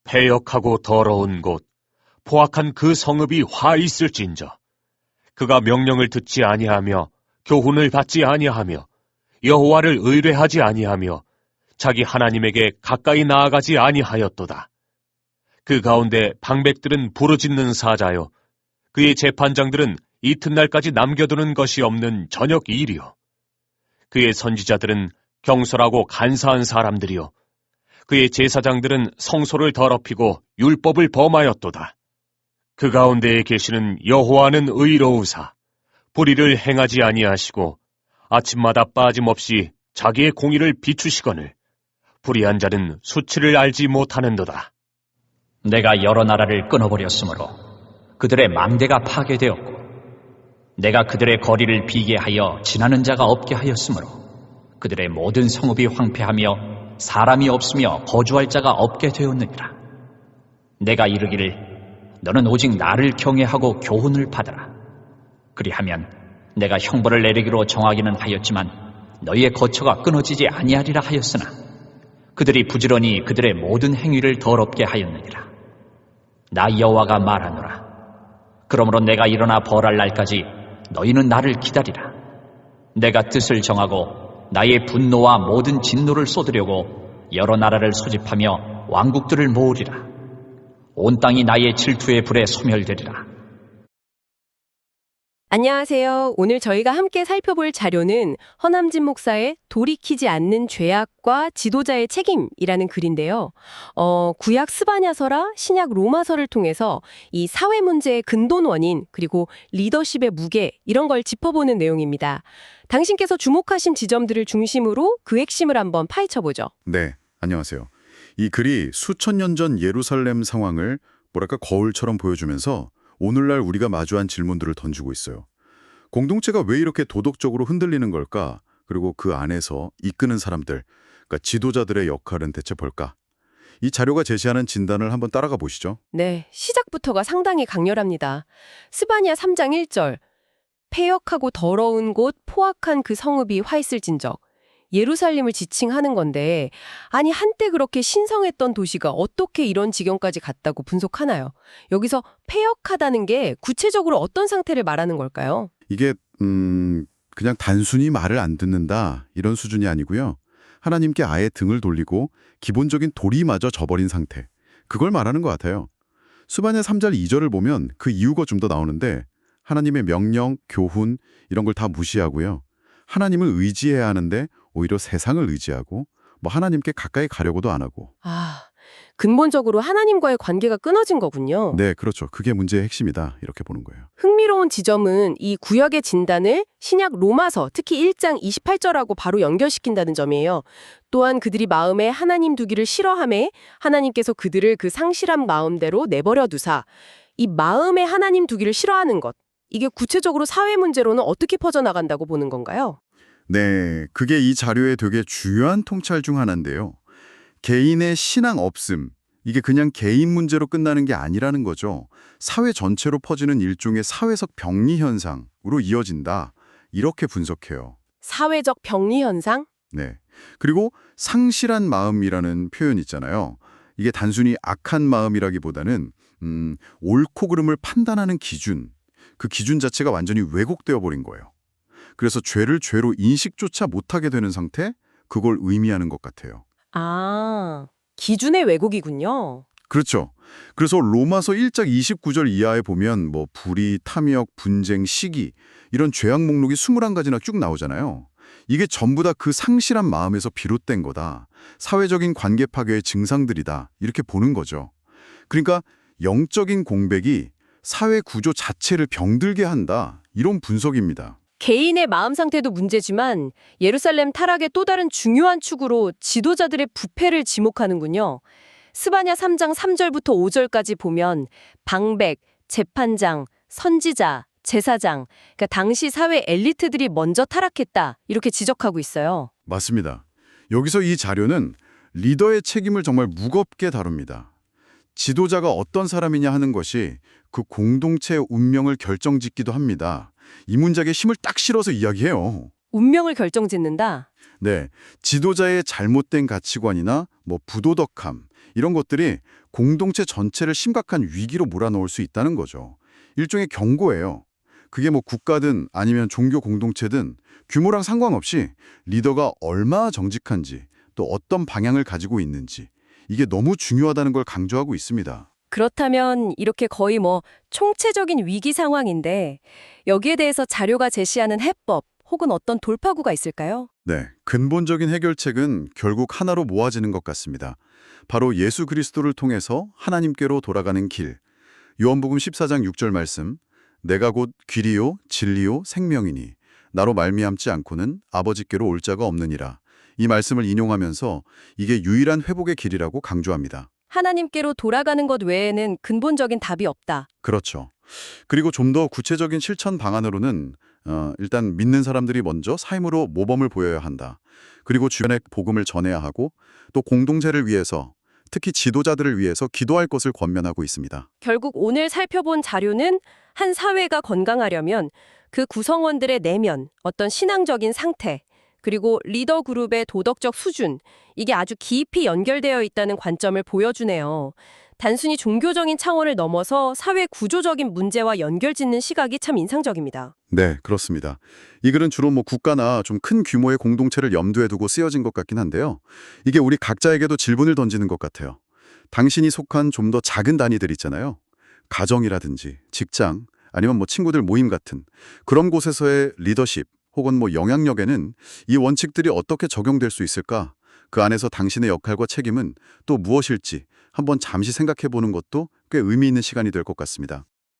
패역하고 더러운 곳, 포악한 그 성읍이 화 있을진저. 그가 명령을 듣지 아니하며 교훈을 받지 아니하며 여호와를 의뢰하지 아니하며 자기 하나님에게 가까이 나아가지 아니하였도다. 그 가운데 방백들은 부르짖는 사자요, 그의 재판장들은 이튿날까지 남겨두는 것이 없는 저녁 일이요. 그의 선지자들은 경솔하고 간사한 사람들이요, 그의 제사장들은 성소를 더럽히고 율법을 범하였도다. 그 가운데에 계시는 여호와는 의로우사 불의를 행하지 아니하시고 아침마다 빠짐없이 자기의 공의를 비추시거늘 불의한 자는 수치를 알지 못하는도다. 내가 여러 나라를 끊어버렸으므로 그들의 망대가 파괴되었고 내가 그들의 거리를 비게 하여 지나는 자가 없게 하였으므로 그들의 모든 성읍이 황폐하며 사람이 없으며 거주할 자가 없게 되었느니라. 내가 이르기를 너는 오직 나를 경외하고 교훈을 받으라. 그리하면 내가 형벌을 내리기로 정하기는 하였지만 너희의 거처가 끊어지지 아니하리라 하였으나 그들이 부지런히 그들의 모든 행위를 더럽게 하였느니라. 나 여호와가 말하노라. 그러므로 내가 일어나 벌할 날까지 너희는 나를 기다리라. 내가 뜻을 정하고 나의 분노와 모든 진노를 쏟으려고 여러 나라를 소집하며 왕국들을 모으리라. 온 땅이 나의 질투의 불에 소멸되리라. 안녕하세요. 오늘 저희가 함께 살펴볼 자료는 허남진 목사의 돌이키지 않는 죄악과 지도자의 책임이라는 글인데요. 구약 스바냐서라 신약 로마서를 통해서 이 사회 문제의 근본 원인 그리고 리더십의 무게 이런 걸 짚어보는 내용입니다. 당신께서 주목하신 지점들을 중심으로 그 핵심을 한번 파헤쳐보죠. 네, 안녕하세요. 이 글이 수천 년 전 예루살렘 상황을 뭐랄까 거울처럼 보여주면서 오늘날 우리가 마주한 질문들을 던지고 있어요. 공동체가 왜 이렇게 도덕적으로 흔들리는 걸까? 그리고 그 안에서 이끄는 사람들, 그러니까 지도자들의 역할은 대체 뭘까? 이 자료가 제시하는 진단을 한번 따라가 보시죠. 네, 시작부터가 상당히 강렬합니다. 스바냐 3장 1절, 패역하고 더러운 곳 포악한 그 성읍이 화 있을진적. 예루살렘을 지칭하는 건데 아니 한때 그렇게 신성했던 도시가 어떻게 이런 지경까지 갔다고 분석하나요? 여기서 패역하다는 게 구체적으로 어떤 상태를 말하는 걸까요? 이게 그냥 단순히 말을 안 듣는다 이런 수준이 아니고요. 하나님께 아예 등을 돌리고 기본적인 도리마저 저버린 상태. 그걸 말하는 것 같아요. 스바냐 3절 2절을 보면 그 이유가 좀 더 나오는데 하나님의 명령, 교훈 이런 걸 다 무시하고요. 하나님을 의지해야 하는데 오히려 세상을 의지하고 하나님께 가까이 가려고도 안 하고. 근본적으로 하나님과의 관계가 끊어진 거군요. 네, 그렇죠. 그게 문제의 핵심이다. 이렇게 보는 거예요. 흥미로운 지점은 이 구약의 진단을 신약 로마서 특히 1장 28절하고 바로 연결시킨다는 점이에요. 또한 그들이 마음에 하나님 두기를 싫어하매 하나님께서 그들을 그 상실한 마음대로 내버려 두사. 이 마음에 하나님 두기를 싫어하는 것. 이게 구체적으로 사회 문제로는 어떻게 퍼져나간다고 보는 건가요? 네, 그게 이 자료의 되게 중요한 통찰 중 하나인데요. 개인의 신앙 없음, 이게 그냥 개인 문제로 끝나는 게 아니라는 거죠. 사회 전체로 퍼지는 일종의 사회적 병리 현상으로 이어진다. 이렇게 분석해요. 사회적 병리 현상? 네. 그리고 상실한 마음이라는 표현 있잖아요. 이게 단순히 악한 마음이라기보다는 옳고 그름을 판단하는 기준, 그 기준 자체가 완전히 왜곡되어 버린 거예요. 그래서 죄를 죄로 인식조차 못하게 되는 상태, 그걸 의미하는 것 같아요. 기준의 왜곡이군요. 그렇죠. 그래서 로마서 1장 29절 이하에 보면 불의, 탐욕, 분쟁, 시기 이런 죄악 목록이 21가지나 쭉 나오잖아요. 이게 전부 다 그 상실한 마음에서 비롯된 거다. 사회적인 관계 파괴의 증상들이다. 이렇게 보는 거죠. 그러니까 영적인 공백이 사회 구조 자체를 병들게 한다. 이런 분석입니다. 개인의 마음 상태도 문제지만 예루살렘 타락의 또 다른 중요한 축으로 지도자들의 부패를 지목하는군요. 스바냐 3장 3절부터 5절까지 보면 방백, 재판장, 선지자, 제사장, 그러니까 당시 사회 엘리트들이 먼저 타락했다 이렇게 지적하고 있어요. 맞습니다. 여기서 이 자료는 리더의 책임을 정말 무겁게 다룹니다. 지도자가 어떤 사람이냐 하는 것이 그 공동체의 운명을 결정짓기도 합니다. 이 문장에 힘을 딱 실어서 이야기해요. 운명을 결정짓는다? 네, 지도자의 잘못된 가치관이나 부도덕함 이런 것들이 공동체 전체를 심각한 위기로 몰아넣을 수 있다는 거죠. 일종의 경고예요. 그게 뭐 국가든 아니면 종교 공동체든 규모랑 상관없이 리더가 얼마나 정직한지 또 어떤 방향을 가지고 있는지 이게 너무 중요하다는 걸 강조하고 있습니다. 그렇다면 이렇게 거의 총체적인 위기 상황인데 여기에 대해서 자료가 제시하는 해법 혹은 어떤 돌파구가 있을까요? 네, 근본적인 해결책은 결국 하나로 모아지는 것 같습니다. 바로 예수 그리스도를 통해서 하나님께로 돌아가는 길. 요한복음 14장 6절 말씀, 내가 곧 길이요 진리요 생명이니 나로 말미암지 않고는 아버지께로 올 자가 없느니라. 이 말씀을 인용하면서 이게 유일한 회복의 길이라고 강조합니다. 하나님께로 돌아가는 것 외에는 근본적인 답이 없다. 그렇죠. 그리고 좀 더 구체적인 실천 방안으로는 일단 믿는 사람들이 먼저 삶으로 모범을 보여야 한다. 그리고 주변에 복음을 전해야 하고 또 공동체를 위해서 특히 지도자들을 위해서 기도할 것을 권면하고 있습니다. 결국 오늘 살펴본 자료는 한 사회가 건강하려면 그 구성원들의 내면, 어떤 신앙적인 상태, 그리고 리더 그룹의 도덕적 수준, 이게 아주 깊이 연결되어 있다는 관점을 보여주네요. 단순히 종교적인 차원을 넘어서 사회 구조적인 문제와 연결짓는 시각이 참 인상적입니다. 네, 그렇습니다. 이 글은 주로 국가나 좀 큰 규모의 공동체를 염두에 두고 쓰여진 것 같긴 한데요. 이게 우리 각자에게도 질문을 던지는 것 같아요. 당신이 속한 좀 더 작은 단위들 있잖아요. 가정이라든지 직장, 아니면 친구들 모임 같은 그런 곳에서의 리더십 혹은 영향력에는 이 원칙들이 어떻게 적용될 수 있을까? 그 안에서 당신의 역할과 책임은 또 무엇일지 한번 잠시 생각해 보는 것도 꽤 의미 있는 시간이 될 것 같습니다.